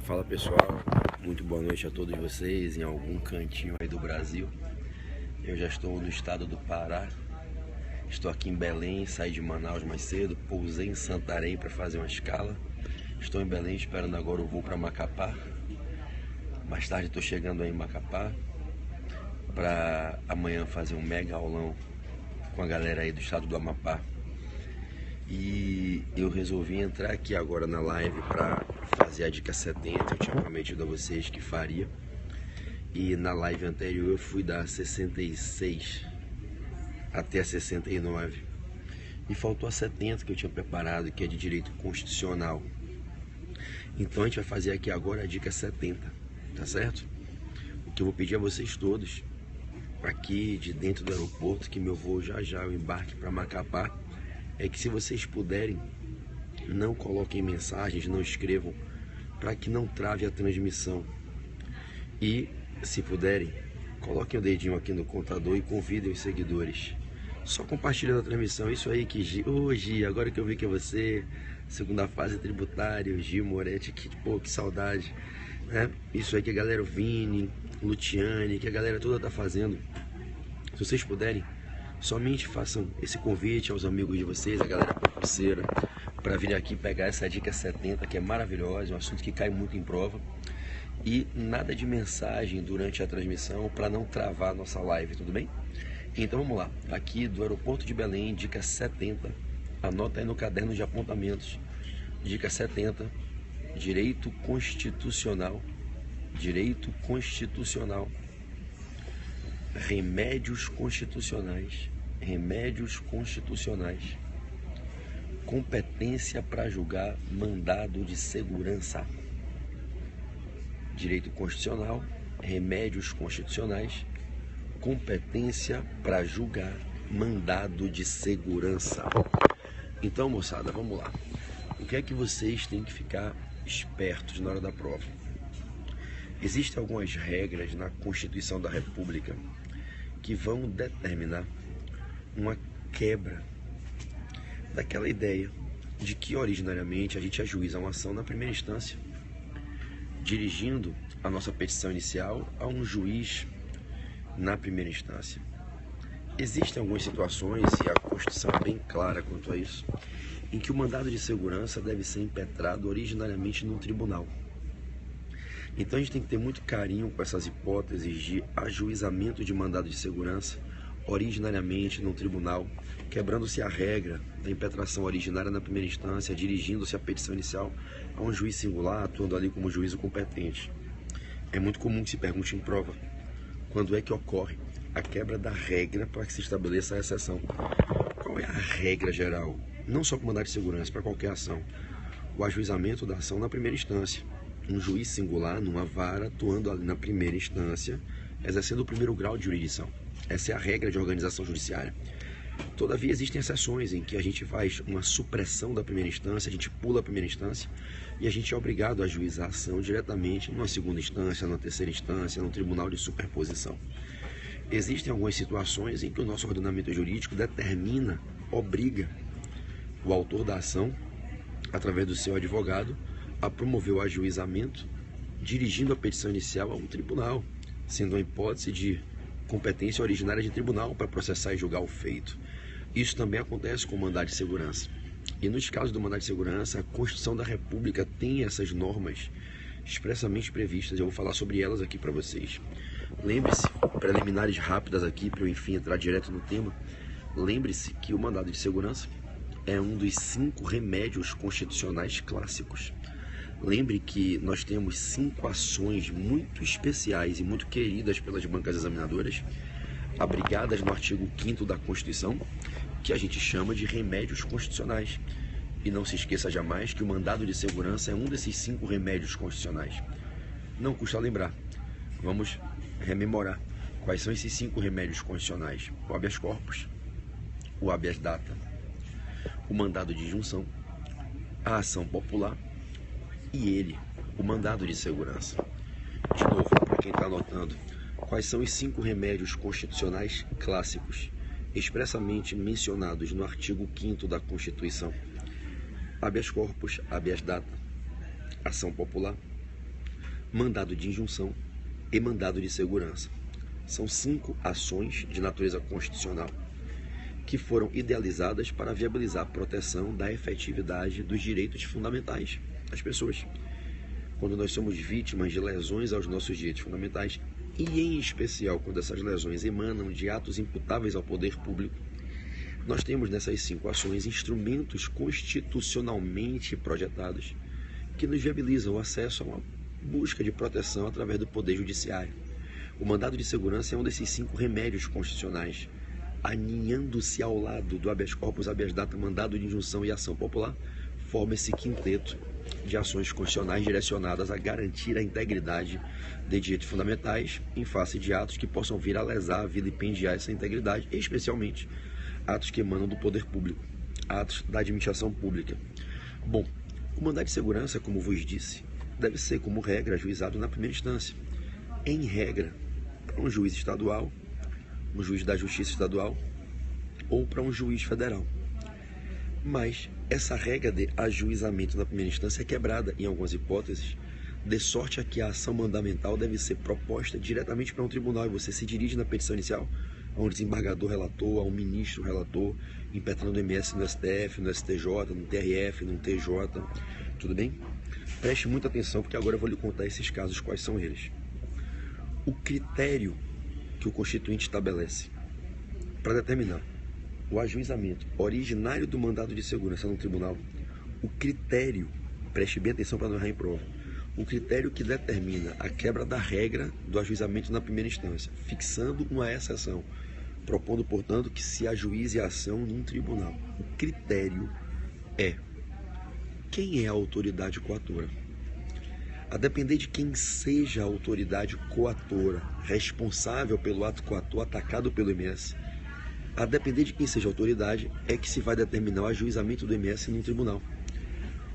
Fala pessoal, muito boa noite a todos vocês em algum cantinho aí do Brasil. Eu já estou no estado do Pará, estou aqui em Belém, saí de Manaus mais cedo, pousei em Santarém para fazer uma escala. Estou em Belém esperando agora o voo para Macapá. Mais tarde estou chegando aí em Macapá para amanhã fazer um mega aulão com a galera aí do estado do Amapá. E eu resolvi entrar aqui agora na live para fazer a dica 70, eu tinha prometido a vocês que faria. E na live anterior eu fui da 66 até a 69. E faltou a 70 que eu tinha preparado, que é de direito constitucional. Então a gente vai fazer aqui agora a dica 70, tá certo? O que eu vou pedir a vocês todos, aqui de dentro do aeroporto, que meu voo já eu embarque para Macapá, é que se vocês puderem, não coloquem mensagens, não escrevam, para que não trave a transmissão. E, se puderem, coloquem o dedinho aqui no contador e convidem os seguidores. Só compartilhando a transmissão. Isso aí que hoje, agora que eu vi que é você, segunda fase tributária, o Gil Moretti, que saudade, né? Isso aí que a galera, o Vini, Luciane, que a galera toda tá fazendo. Se vocês puderem, somente façam esse convite aos amigos de vocês, a galera parceira, para vir aqui pegar essa dica 70, que é maravilhosa, um assunto que cai muito em prova. E nada de mensagem durante a transmissão para não travar a nossa live, tudo bem? Então vamos lá, aqui do aeroporto de Belém, dica 70, anota aí no caderno de apontamentos, dica 70, direito constitucional, remédios constitucionais, competência para julgar mandado de segurança. Direito constitucional, remédios constitucionais, competência para julgar mandado de segurança. Então, moçada, vamos lá. O que é que vocês têm que ficar espertos na hora da prova? Existem algumas regras na Constituição da República que vão determinar uma quebra daquela ideia de que originariamente a gente ajuiza uma ação na primeira instância, dirigindo a nossa petição inicial a um juiz na primeira instância. Existem algumas situações, e a Constituição é bem clara quanto a isso, em que o mandado de segurança deve ser impetrado originariamente num tribunal. Então a gente tem que ter muito carinho com essas hipóteses de ajuizamento de mandado de segurança originariamente num tribunal, quebrando-se a regra da impetração originária na primeira instância, dirigindo-se a petição inicial a um juiz singular, atuando ali como juízo competente. É muito comum que se pergunte em prova quando é que ocorre a quebra da regra para que se estabeleça a exceção. Qual é a regra geral? Não só para mandado de segurança, para qualquer ação. O ajuizamento da ação na primeira instância. Um juiz singular, numa vara, atuando ali na primeira instância, exercendo o primeiro grau de jurisdição. Essa é a regra de organização judiciária. Todavia, existem exceções em que a gente faz uma supressão da primeira instância, a gente pula a primeira instância e a gente é obrigado a ajuizar a ação diretamente numa segunda instância, numa terceira instância, num tribunal de superposição. Existem algumas situações em que o nosso ordenamento jurídico determina, obriga o autor da ação, através do seu advogado, a promover o ajuizamento, dirigindo a petição inicial a um tribunal, sendo uma hipótese de competência originária de tribunal para processar e julgar o feito. Isso também acontece com o mandado de segurança. E nos casos do mandado de segurança, a Constituição da República tem essas normas expressamente previstas. Eu vou falar sobre elas aqui para vocês. Lembre-se, preliminares rápidas aqui, para eu enfim entrar direto no tema. Lembre-se que o mandado de segurança é um dos 5 remédios constitucionais clássicos. Lembre que nós temos 5 ações muito especiais e muito queridas pelas bancas examinadoras, abrigadas no artigo 5º da Constituição, que a gente chama de remédios constitucionais. E não se esqueça jamais que o mandado de segurança é um desses 5 remédios constitucionais. Não custa lembrar. Vamos rememorar quais são esses 5 remédios constitucionais: o habeas corpus, o habeas data, o mandado de injunção, a ação popular e o mandado de segurança. De novo, para quem está anotando, quais são os 5 remédios constitucionais clássicos, expressamente mencionados no artigo 5º da Constituição: habeas corpus, habeas data, ação popular mandado de injunção e mandado de segurança. São 5 ações de natureza constitucional que foram idealizadas para viabilizar a proteção da efetividade dos direitos fundamentais das pessoas. Quando nós somos vítimas de lesões aos nossos direitos fundamentais, e em especial quando essas lesões emanam de atos imputáveis ao poder público, nós temos nessas 5 ações instrumentos constitucionalmente projetados que nos viabilizam o acesso a uma busca de proteção através do Poder Judiciário. O mandado de segurança é um desses 5 remédios constitucionais, aninhando-se ao lado do habeas corpus, habeas data, mandado de injunção e ação popular, forma esse quinteto de ações constitucionais direcionadas a garantir a integridade de direitos fundamentais em face de atos que possam vir a lesar, vilipendiar essa integridade, especialmente atos que emanam do poder público, atos da administração pública. Bom, o mandado de segurança, como vos disse, deve ser, como regra, ajuizado na primeira instância. Em regra, para um juiz estadual, um juiz da Justiça Estadual ou para um juiz federal. Mas essa regra de ajuizamento na primeira instância é quebrada em algumas hipóteses, de sorte a que a ação mandamental deve ser proposta diretamente para um tribunal e você se dirige na petição inicial a um desembargador relator, a um ministro relator, impetrando o MS no STF, no STJ, no TRF, no TJ, tudo bem? Preste muita atenção porque agora eu vou lhe contar esses casos, quais são eles. O critério que o Constituinte estabelece para determinar o ajuizamento originário do mandado de segurança no tribunal, o critério, preste bem atenção para não errar em prova, o critério que determina a quebra da regra do ajuizamento na primeira instância, fixando uma exceção, propondo, portanto, que se ajuize a ação num tribunal. O critério é: quem é a autoridade coatora? A depender de quem seja a autoridade coatora, responsável pelo ato coator atacado pelo MS, a depender de quem seja a autoridade, é que se vai determinar o ajuizamento do MS num tribunal.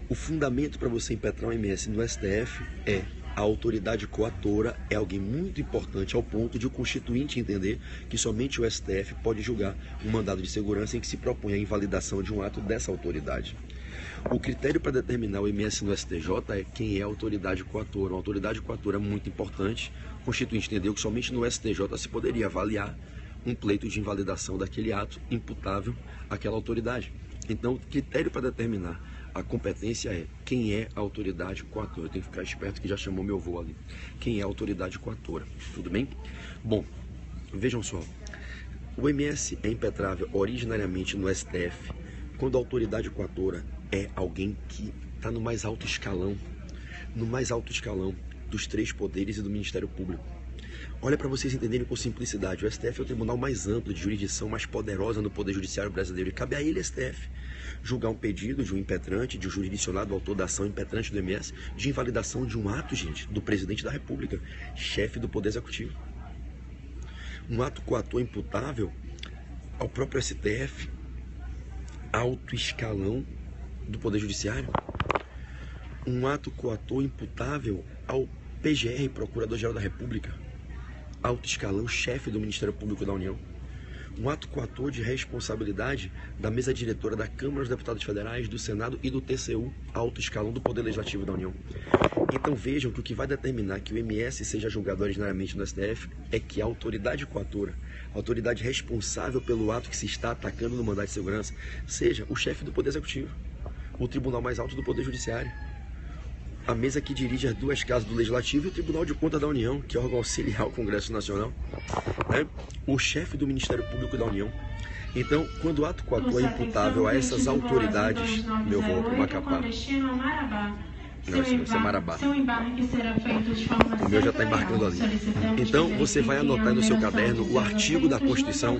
O fundamento para você impetrar um MS no STF é: a autoridade coatora é alguém muito importante ao ponto de o Constituinte entender que somente o STF pode julgar um mandado de segurança em que se propõe a invalidação de um ato dessa autoridade. O critério para determinar o MS no STJ é quem é a autoridade coatora. Uma autoridade coatora muito importante. O Constituinte entendeu que somente no STJ se poderia avaliar um pleito de invalidação daquele ato imputável àquela autoridade. Então, o critério para determinar a competência é quem é a autoridade coatora. Eu tenho que ficar esperto que já chamou meu avô ali. Quem é a autoridade coatora? Tudo bem? Bom, vejam só. O MS é impetrável originariamente no STF quando a autoridade coatora é alguém que está no mais alto escalão dos 3 poderes e do Ministério Público. Olha para vocês entenderem com simplicidade, o STF é o tribunal mais amplo de jurisdição, mais poderosa no Poder Judiciário brasileiro, e cabe a ele, STF, julgar um pedido de um impetrante, de um jurisdicionado autor da ação impetrante do MS, de invalidação de um ato, gente, do presidente da República, chefe do Poder Executivo. Um ato coator imputável ao próprio STF, alto escalão do Poder Judiciário. Um ato coator imputável ao PGR, Procurador-Geral da República, alto escalão, chefe do Ministério Público da União. Um ato coator de responsabilidade da mesa diretora da Câmara dos Deputados Federais, do Senado e do TCU, alto escalão do Poder Legislativo da União. Então vejam que o que vai determinar que o MS seja julgado originariamente no STF é que a autoridade coatora, a autoridade responsável pelo ato que se está atacando no mandado de segurança, seja o chefe do Poder Executivo, o tribunal mais alto do Poder Judiciário, a mesa que dirige as 2 casas do Legislativo e o Tribunal de Contas da União, que é órgão auxiliar ao Congresso Nacional, né? O chefe do Ministério Público da União. Então, quando o ato coator é imputável a essas autoridades, meu voo para o Macapá. Não, isso é Marabá. O meu já está embarcando ali. Então, você vai anotar no seu caderno o artigo da Constituição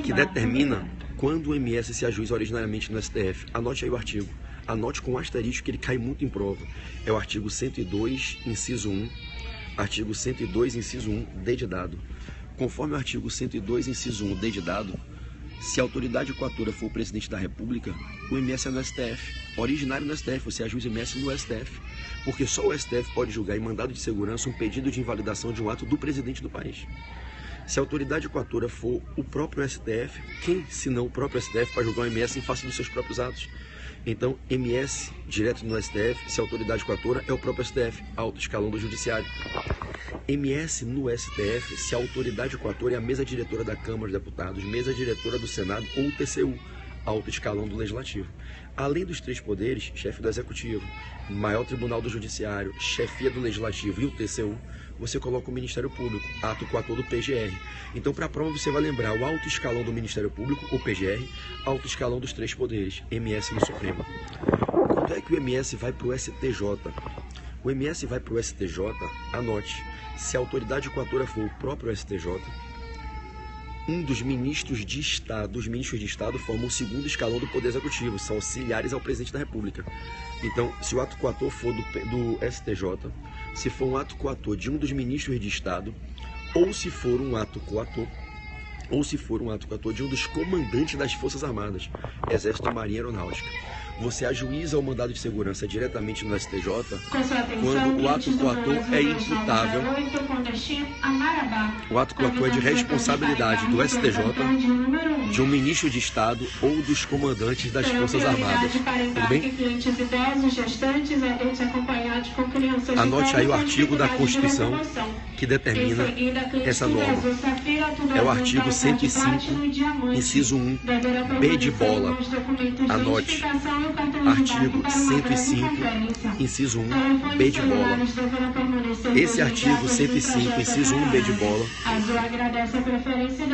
que determina quando o MS se ajuiza originariamente no STF. Anote aí o artigo. Anote com um asterisco que ele cai muito em prova. É o artigo 102, inciso 1. Artigo 102, inciso 1, D de dado. Conforme o artigo 102, inciso 1, D de dado, se a autoridade coatora for o presidente da República, o MS é no STF. Originário no STF, você ajuiza o MS no STF. Porque só o STF pode julgar em mandado de segurança um pedido de invalidação de um ato do presidente do país. Se a autoridade coatora for o próprio STF, quem, se não o próprio STF, para julgar o MS em face dos seus próprios atos? Então, MS, direto no STF, se a autoridade coatora é o próprio STF, alto escalão do judiciário. MS no STF, se a autoridade coatora é a mesa diretora da Câmara dos Deputados, mesa diretora do Senado ou TCU, alto escalão do Legislativo. Além dos três poderes, chefe do Executivo, maior tribunal do Judiciário, chefia do Legislativo e o TCU, você coloca o Ministério Público, ato coator do PGR. Então, para a prova, você vai lembrar o alto escalão do Ministério Público, o PGR, alto escalão dos três poderes, MS no Supremo. Quando é que o MS vai para o STJ? O MS vai para o STJ, anote, se a autoridade coatora for o próprio STJ, um dos ministros de Estado, os ministros de Estado formam o segundo escalão do Poder Executivo, são auxiliares ao Presidente da República. Então, se o ato coator for do STJ, se for um ato coator de um dos ministros de Estado, ou se for um ato coator de um dos comandantes das Forças Armadas, Exército, Marinha e Aeronáutica. Você ajuiza o mandado de segurança diretamente no STJ quando o ato coator é imputável. O ato coator é de responsabilidade do STJ, de um ministro de Estado ou dos comandantes das Forças Armadas. Tudo bem? Anote aí o artigo da Constituição que determina essa norma. É o artigo 105, inciso 1, B de bola. Anote. Artigo 105, inciso 1, B de bola. Esse artigo 105, inciso 1, B de bola,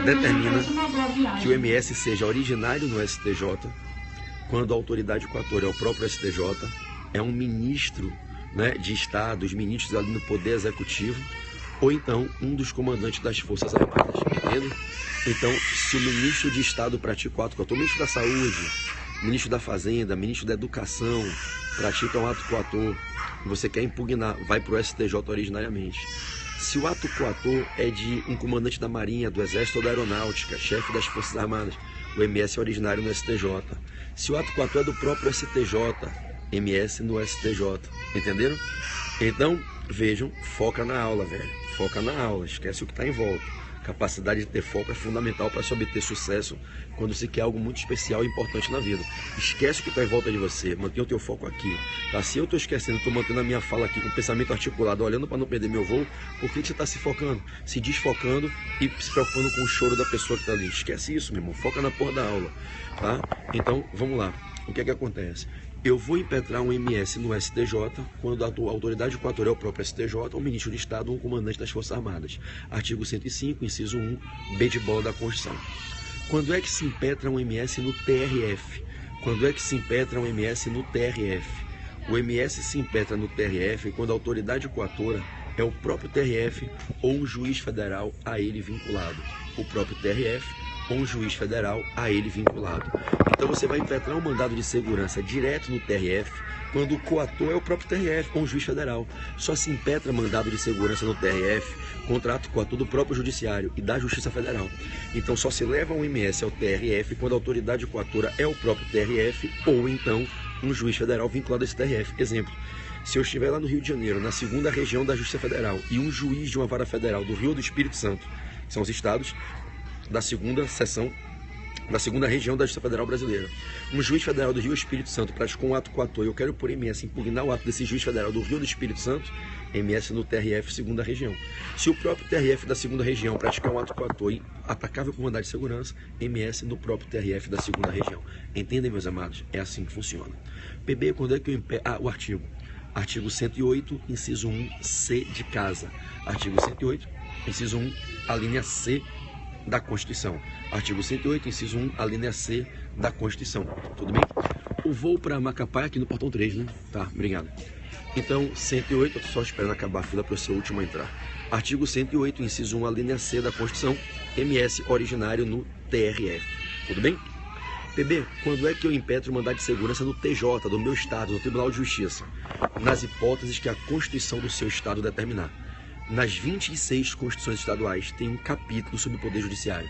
determina que o MS seja originário no STJ, quando a autoridade coatora é o próprio STJ, é um ministro, né, de Estado, os ministros ali no Poder Executivo, ou então um dos comandantes das Forças Armadas, entende? Então, se o ministro de Estado pratica o ato coator, o ministro da Saúde, ministro da Fazenda, ministro da Educação, pratica um ato coator, você quer impugnar, vai para o STJ originariamente. Se o ato coator é de um comandante da Marinha, do Exército ou da Aeronáutica, chefe das Forças Armadas, o MS é originário no STJ. Se o ato coator é do próprio STJ, MS no STJ, entenderam? Então, vejam, foca na aula, velho, foca na aula, esquece o que está em volta. Capacidade de ter foco é fundamental para se obter sucesso quando se quer algo muito especial e importante na vida. Esquece o que está em volta de você, mantenha o teu foco aqui. Tá? Se eu estou esquecendo, estou mantendo a minha fala aqui com o pensamento articulado, olhando para não perder meu voo, por que você está se focando? Se desfocando e se preocupando com o choro da pessoa que está ali. Esquece isso, meu irmão, foca na porra da aula. Tá? Então, vamos lá. O que é que acontece? Eu vou impetrar um MS no STJ quando a autoridade coatora é o próprio STJ, um ministro de Estado ou um comandante das Forças Armadas. Artigo 105, inciso 1, B de bola da Constituição. Quando é que se impetra um MS no TRF? Quando é que se impetra um MS no TRF? O MS se impetra no TRF quando a autoridade coatora é o próprio TRF ou um juiz federal a ele vinculado. O próprio TRF ou um juiz federal a ele vinculado. Então você vai impetrar um mandado de segurança direto no TRF quando o coator é o próprio TRF ou um juiz federal. Só se impetra mandado de segurança no TRF contra ato coator do próprio Judiciário e da Justiça Federal. Então só se leva um MS ao TRF quando a autoridade coatora é o próprio TRF ou então um juiz federal vinculado a esse TRF. Exemplo, se eu estiver lá no Rio de Janeiro, na segunda região da Justiça Federal, e um juiz de uma vara federal do Rio do Espírito Santo, que são os estados da segunda seção, da segunda região da Justiça Federal Brasileira, um juiz federal do Rio Espírito Santo praticou um ato coator e eu quero por MS impugnar o ato desse juiz federal do Rio do Espírito Santo, MS no TRF segunda região. Se o próprio TRF da segunda região praticar um ato coator e atacável por mandado de segurança, MS no próprio TRF da segunda região. Entendem, meus amados? É assim que funciona. PB, quando é que eu o artigo? Artigo 108, inciso 1, C de casa. Artigo 108, inciso 1, a linha C da Constituição. Artigo 108, inciso 1, a linha C da Constituição. Tudo bem? O voo para Macapá é aqui no portão 3, né? Tá, obrigado. Então, 108, eu tô só esperando acabar a fila para eu ser o último a entrar. Artigo 108, inciso 1, a linha C da Constituição, MS originário no TRF. Tudo bem? PB, quando é que eu impetro o mandado de segurança no TJ, do meu estado, no Tribunal de Justiça? Nas hipóteses que a Constituição do seu estado determinar. Nas 26 Constituições estaduais tem um capítulo sobre o Poder Judiciário.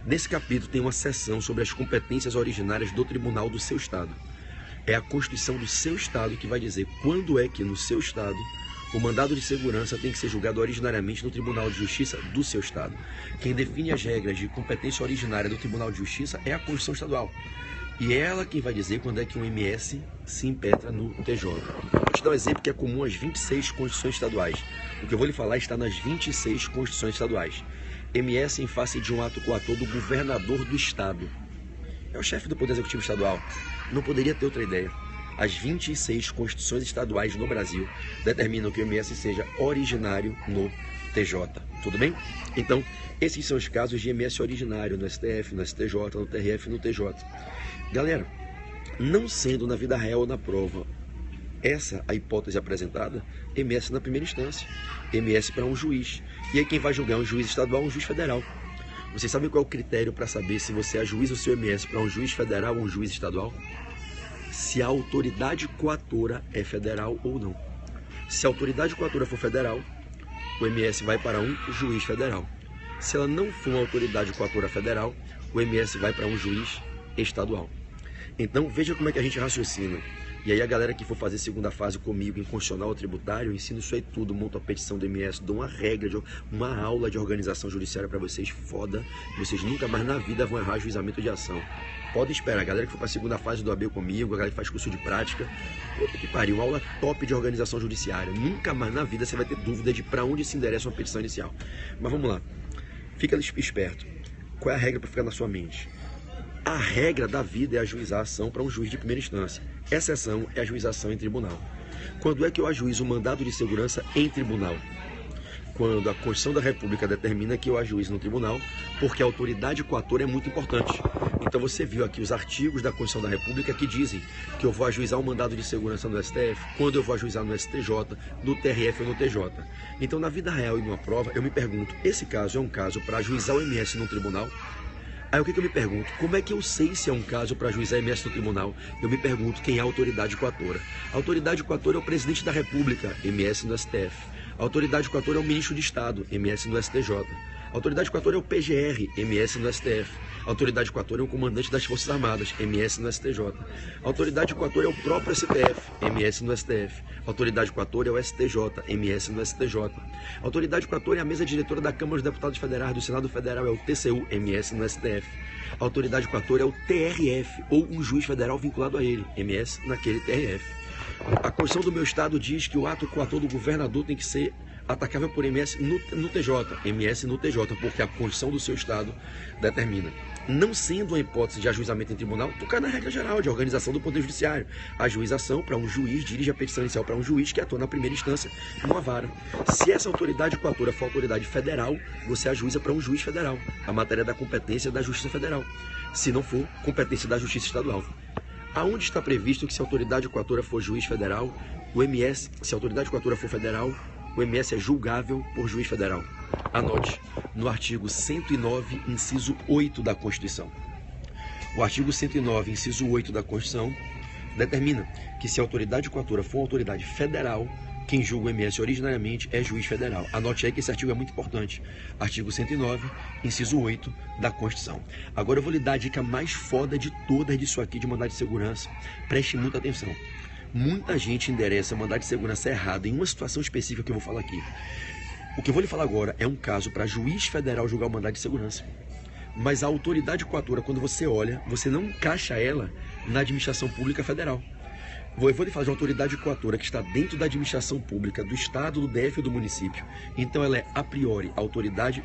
Nesse capítulo tem uma seção sobre as competências originárias do Tribunal do seu estado. É a Constituição do seu estado que vai dizer quando é que no seu estado O mandado de segurança tem que ser julgado originariamente no Tribunal de Justiça do seu estado. Quem define as regras de competência originária do Tribunal de Justiça é a Constituição Estadual. E é ela quem vai dizer quando é que um MS se impetra no TJ. Vou te dar um exemplo que é comum às 26 Constituições estaduais. O que eu vou lhe falar está nas 26 Constituições estaduais. MS em face de um ato coator do governador do estado. É o chefe do Poder Executivo Estadual. Não poderia ter outra ideia. As 26 Constituições estaduais no Brasil determinam que o MS seja originário no TJ. Tudo bem? Então, esses são os casos de MS originário no STF, no STJ, no TRF e no TJ. Galera, não sendo na vida real ou na prova essa a hipótese apresentada, MS na primeira instância, MS para um juiz. E aí quem vai julgar é um juiz estadual ou um juiz federal. Vocês sabem qual é o critério para saber se você ajuiza o seu MS para um juiz federal ou um juiz estadual? Se a autoridade coatora é federal ou não. Se a autoridade coatora for federal, o MS vai para um juiz federal. Se ela não for uma autoridade coatora federal, o MS vai para um juiz estadual. Então veja como é que a gente raciocina. E aí a galera que for fazer segunda fase comigo em constitucional ou tributário, eu ensino isso aí tudo, monto a petição do MS, dou uma regra, uma aula de organização judiciária para vocês, foda. Vocês nunca mais na vida vão errar juizamento de ação. Pode esperar, a galera que for para a segunda fase do AB comigo, a galera que faz curso de prática, puta que pariu, uma aula top de organização judiciária. Nunca mais na vida você vai ter dúvida de para onde se endereça uma petição inicial. Mas vamos lá, fica esperto. Qual é a regra para ficar na sua mente? A regra da vida é ajuizar a ação para um juiz de primeira instância. Exceção é a ajuização em tribunal. Quando é que eu ajuizo o mandado de segurança em tribunal? Quando a Constituição da República determina que eu ajuize no tribunal, porque a autoridade coatora é muito importante. Então você viu aqui os artigos da Constituição da República que dizem que eu vou ajuizar um mandado de segurança no STF, quando eu vou ajuizar no STJ, no TRF ou no TJ. Então na vida real e numa prova, eu me pergunto, esse caso é um caso para ajuizar o MS no tribunal? Aí o que eu me pergunto? Como é que eu sei se é um caso para ajuizar MS no tribunal? Eu me pergunto quem é a autoridade coatora. A autoridade coatora é o presidente da República, MS no STF. A autoridade coatora é o ministro de Estado, MS no STJ. A autoridade coatora é o PGR, MS no STF. A autoridade coatora é o comandante das Forças Armadas, MS no STJ. A autoridade coatora é o próprio STF, MS no STF. A autoridade coatora é o STJ, MS no STJ. A autoridade coatora é a mesa diretora da Câmara dos Deputados Federais, do Senado Federal, é o TCU, MS no STF. A autoridade coatora é o TRF, ou um juiz federal vinculado a ele, MS naquele TRF. A Constituição do meu estado diz que o ato coator do governador tem que ser atacável por MS no TJ, MS no TJ, porque a Constituição do seu estado determina. Não sendo uma hipótese de ajuizamento em tribunal, tu cai na regra geral de organização do Poder Judiciário. A ajuização para um juiz dirige a petição inicial para um juiz que atua na primeira instância numa vara. Se essa autoridade coatora for autoridade federal, você ajuiza para um juiz federal. A matéria da competência da Justiça Federal. Se não for, competência da Justiça Estadual. Aonde está previsto que se a autoridade coatora for juiz federal, o MS, se a autoridade coatora for federal, o MS é julgável por juiz federal? Anote, no artigo 109, inciso 8 da Constituição. O artigo 109, inciso 8 da Constituição, determina que se a autoridade coatora for uma autoridade federal, quem julga o MS originariamente é juiz federal. Anote aí que esse artigo é muito importante. Artigo 109, inciso 8 da Constituição. Agora eu vou lhe dar a dica mais foda de todas disso aqui de mandado de segurança. Preste muita atenção. Muita gente endereça mandado de segurança errado em uma situação específica que eu vou falar aqui. O que eu vou lhe falar agora é um caso para juiz federal julgar o mandado de segurança. Mas a autoridade coatora, quando você olha, você não encaixa ela na administração pública federal. Eu vou lhe falar de uma autoridade coatora que está dentro da administração pública do estado, do DF ou do município. Então ela é, a priori, autoridade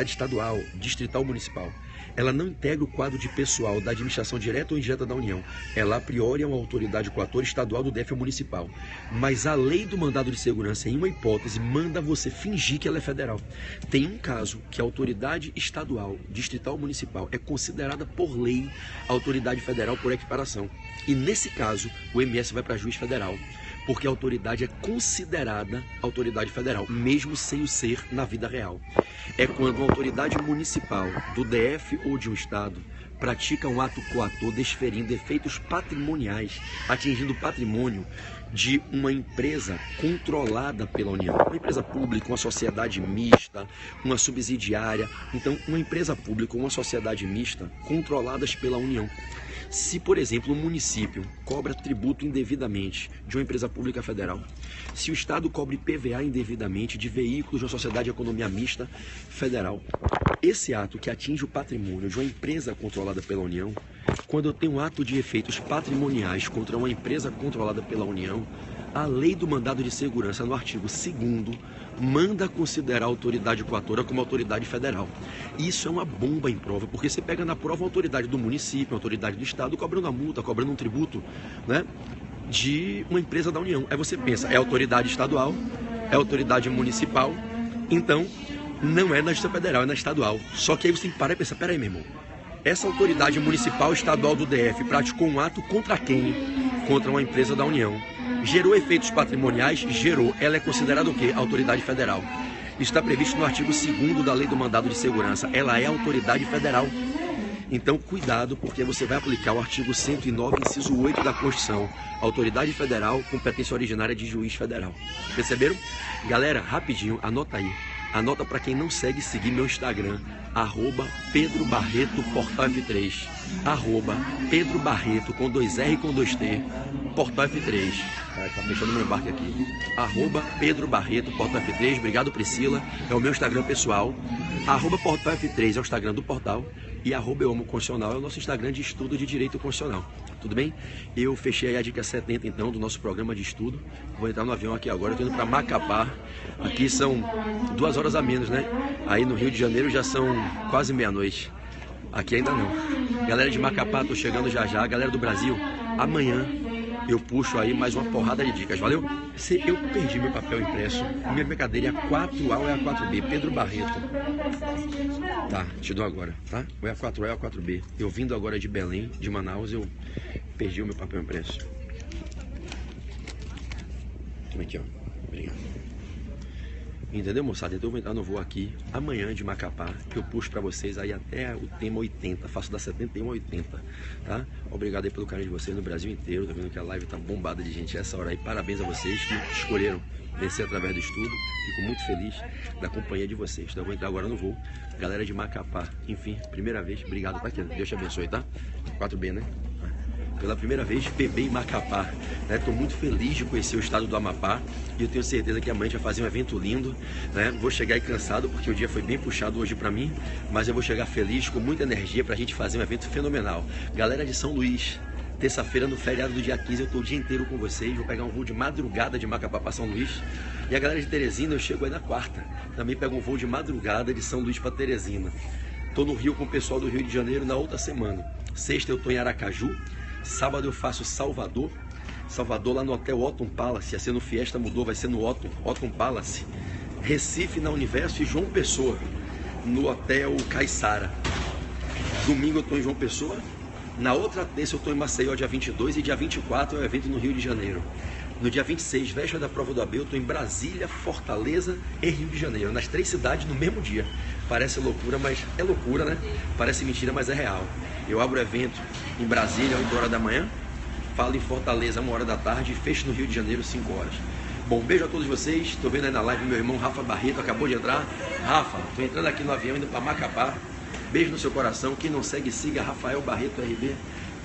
estadual, distrital ou municipal. Ela não integra o quadro de pessoal da administração direta ou indireta da União. Ela, a priori, é uma autoridade coatora estadual do DF ou municipal. Mas a lei do mandado de segurança, em uma hipótese, manda você fingir que ela é federal. Tem um caso que a autoridade estadual, distrital ou municipal é considerada por lei autoridade federal por equiparação. E nesse caso, o MS vai para juiz federal, porque a autoridade é considerada autoridade federal, mesmo sem o ser na vida real. É quando uma autoridade municipal do DF ou de um estado pratica um ato coator desferindo efeitos patrimoniais, atingindo o patrimônio de uma empresa controlada pela União. Uma empresa pública, uma sociedade mista, uma subsidiária. Então, uma empresa pública ou uma sociedade mista controladas pela União. Se, por exemplo, um município cobra tributo indevidamente de uma empresa pública federal, se o Estado cobre PVA indevidamente de veículos de uma sociedade de economia mista federal, esse ato que atinge o patrimônio de uma empresa controlada pela União, quando eu tenho um ato de efeitos patrimoniais contra uma empresa controlada pela União, a lei do mandado de segurança, no artigo 2º, manda considerar a autoridade coatora como autoridade federal. Isso é uma bomba em prova, porque você pega na prova a autoridade do município, a autoridade do Estado, cobrando a multa, cobrando um tributo, né, de uma empresa da União. Aí você pensa, é autoridade estadual, é autoridade municipal, então não é na Justiça Federal, é na estadual. Só que aí você tem que parar e pensar, peraí, meu irmão, essa autoridade municipal estadual do DF praticou um ato contra quem? Contra uma empresa da União. Gerou efeitos patrimoniais? Gerou. Ela é considerada o quê? Autoridade federal. Isso está previsto no artigo 2º da Lei do Mandado de Segurança. Ela é autoridade federal. Então, cuidado, porque você vai aplicar o artigo 109, inciso 8 da Constituição. Autoridade federal, competência originária de juiz federal. Perceberam? Galera, rapidinho, anota aí. Anota para quem não segue, seguir meu Instagram, @Pedro Barreto Portal F3. Pedro Barreto, com 2R e com 2T, Portal F3. Tá fechando meu embarque aqui. Pedro Barreto Portal F3. Obrigado, Priscila. É o meu Instagram pessoal. Portal F3 é o Instagram do portal. E @Euamo Constitucional é o nosso Instagram de estudo de direito constitucional. Tudo bem? Eu fechei aí a dica 70 então do nosso programa de estudo. Vou entrar no avião aqui agora, eu tô indo para Macapá. Aqui são 2 horas a menos, né? Aí no Rio de Janeiro já são quase meia-noite. Aqui ainda não. Galera de Macapá, tô chegando já já. Galera do Brasil, amanhã eu puxo aí mais uma porrada de dicas, valeu? Se eu perdi meu papel impresso, minha cadeira é a 4A ou é a 4B? Pedro Barreto. Tá, te dou agora, tá? Ou é a 4A ou é a 4B? Eu vindo agora de Belém, de Manaus, eu perdi o meu papel impresso. Aqui, ó. Obrigado. Entendeu, moçada? Então eu vou entrar no voo aqui amanhã de Macapá, que eu puxo pra vocês aí até o tema 80, faço da 71 a 80, tá? Obrigado aí pelo carinho de vocês no Brasil inteiro, tá vendo que a live tá bombada de gente essa hora aí, parabéns a vocês que escolheram vencer através do estudo, fico muito feliz da companhia de vocês, então eu vou entrar agora no voo, galera de Macapá, enfim, primeira vez, obrigado, tá aqui, Deus te abençoe, tá? 4B, né? Pela primeira vez, PB em Macapá. Estou muito feliz de conhecer o estado do Amapá e eu tenho certeza que amanhã a gente vai fazer um evento lindo. Né? Vou chegar aí cansado porque o dia foi bem puxado hoje para mim, mas eu vou chegar feliz, com muita energia para a gente fazer um evento fenomenal. Galera de São Luís, terça-feira no feriado do dia 15 eu estou o dia inteiro com vocês, vou pegar um voo de madrugada de Macapá para São Luís. E a galera de Teresina eu chego aí na quarta, também pego um voo de madrugada de São Luís para Teresina. Estou no Rio com o pessoal do Rio de Janeiro na outra semana. Sexta eu estou em Aracaju. Sábado eu faço Salvador lá no Hotel Otton Palace, ia ser no Fiesta, mudou, vai ser no Otton Palace. Recife na Universo e João Pessoa, no Hotel Caiçara. Domingo eu estou em João Pessoa, na outra terça eu estou em Maceió, dia 22, e dia 24 é o evento no Rio de Janeiro. No dia 26, véspera da prova do AB, eu estou em Brasília, Fortaleza e Rio de Janeiro, nas 3 cidades no mesmo dia. Parece loucura, mas é loucura, né? Parece mentira, mas é real. Eu abro o evento em Brasília, 8 horas da manhã, falo em Fortaleza, 1 hora da tarde, e fecho no Rio de Janeiro, 5 horas. Bom, beijo a todos vocês. Estou vendo aí na live meu irmão Rafa Barreto, acabou de entrar. Rafa, estou entrando aqui no avião, indo para Macapá. Beijo no seu coração. Quem não segue, siga Rafael Barreto RB,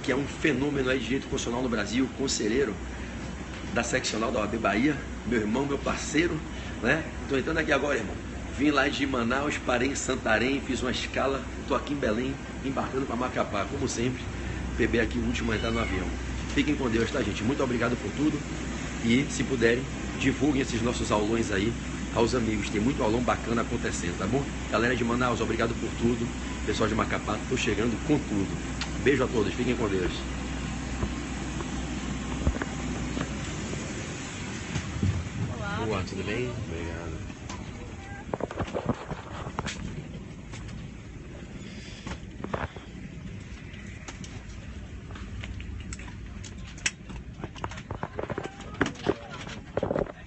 que é um fenômeno aí de direito constitucional no Brasil, conselheiro da seccional da OAB Bahia, meu irmão, meu parceiro, né? Estou entrando aqui agora, irmão. Vim lá de Manaus, parei em Santarém, fiz uma escala, estou aqui em Belém, embarcando para Macapá, como sempre. PB aqui, o último a entrar no avião. Fiquem com Deus, tá, gente? Muito obrigado por tudo. E, se puderem, divulguem esses nossos aulões aí aos amigos. Tem muito aulão bacana acontecendo, tá bom? Galera de Manaus, obrigado por tudo. Pessoal de Macapá, estou chegando com tudo. Beijo a todos, fiquem com Deus. Olá, tudo bem?